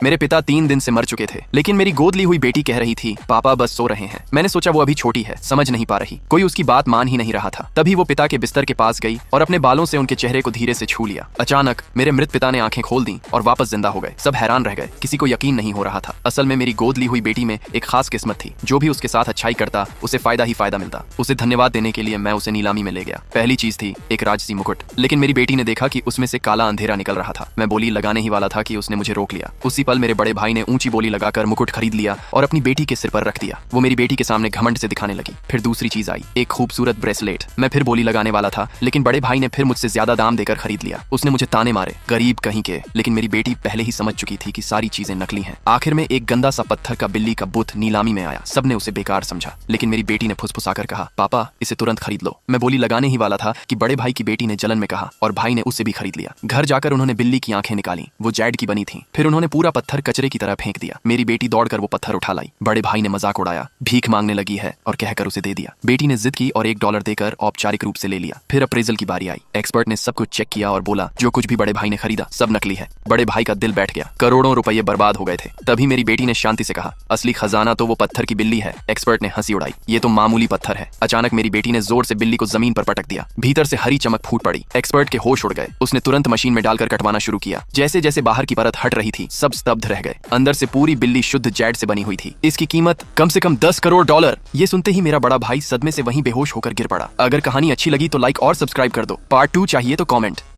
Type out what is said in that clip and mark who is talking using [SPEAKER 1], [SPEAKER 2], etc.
[SPEAKER 1] मेरे पिता 3 दिन से मर चुके थे, लेकिन मेरी गोद ली हुई बेटी कह रही थी पापा बस सो रहे हैं। मैंने सोचा वो अभी छोटी है, समझ नहीं पा रही, कोई उसकी बात मान ही नहीं रहा था। तभी वो पिता के बिस्तर के पास गई और अपने बालों से उनके चेहरे को धीरे से छू लिया। अचानक मेरे मृत पिता ने आंखें खोल दी और वापस जिंदा हो गए। सब हैरान रह गए, किसी को यकीन नहीं हो रहा था। असल में मेरी गोद ली हुई बेटी में एक खास किस्मत थी। जो भी उसके साथ अच्छाई करता उसे फायदा ही फायदा मिलता। उसे धन्यवाद देने के लिए मैं उसे नीलामी में ले गया। पहली चीज थी एक राजसी मुकुट, लेकिन मेरी बेटी ने देखा कि उसमें से काला अंधेरा निकल रहा था। मैं बोली लगाने ही वाला था कि उसने मुझे रोक लिया। उसी पल मेरे बड़े भाई ने ऊंची बोली लगाकर मुकुट खरीद लिया और अपनी बेटी के सिर पर रख दिया। वो मेरी बेटी के सामने घमंड से दिखाने लगी। फिर दूसरी चीज आई, एक खूबसूरत ब्रेसलेट। मैं फिर बोली लगाने वाला था, लेकिन बड़े भाई ने फिर मुझसे ज्यादा दाम देकर खरीद लिया। उसने मुझे ताने मारे, गरीब कहीं के, लेकिन मेरी बेटी पहले ही समझ चुकी थी कि सारी चीजें नकली हैं। आखिर में एक गंदा सा पत्थर का बिल्ली का बुत नीलामी में आया। सबने उसे बेकार समझा, लेकिन मेरी बेटी ने फुसफुसाकर कहा पापा इसे तुरंत खरीद लो। मैं बोली लगाने ही वाला था कि बड़े भाई की बेटी ने जलन में कहा और भाई ने उसे भी खरीद लिया। घर जाकर उन्होंने बिल्ली की आंखें निकाली, वो जैड की बनी थी। फिर उन्होंने पूरा पत्थर कचरे की तरह फेंक दिया। मेरी बेटी दौड़कर वो पत्थर उठा लाई। बड़े भाई ने मजाक उड़ाया, भीख मांगने लगी है और कहकर उसे दे दिया। बेटी ने जिद की और $1 देकर औपचारिक रूप से ले लिया। फिर अप्रेजल की बारी आई। एक्सपर्ट ने सब कुछ चेक किया और बोला जो कुछ भी बड़े भाई ने खरीदा सब नकली है। बड़े भाई का दिल बैठ गया, करोड़ों रुपये बर्बाद हो गए थे। तभी मेरी बेटी ने शांति से कहा असली खजाना तो वो पत्थर की बिल्ली है। एक्सपर्ट ने हंसी उड़ाई, ये तो मामूली पत्थर है। अचानक मेरी बेटी ने जोर से बिल्ली को जमीन पर पटक दिया। भीतर से हरी चमक फूट पड़ी। एक्सपर्ट के होश उड़ गए। उसने तुरंत मशीन में डालकर कटवाना शुरू किया। जैसे जैसे बाहर की परत हट रही थी सब स्तब्ध रह गए। अंदर से पूरी बिल्ली शुद्ध जैड से बनी हुई थी। इसकी कीमत कम से कम $10 करोड़। ये सुनते ही मेरा बड़ा भाई सदमे से वहीं बेहोश होकर गिर पड़ा। अगर कहानी अच्छी लगी तो लाइक और सब्सक्राइब कर दो। पार्ट 2 चाहिए तो कमेंट।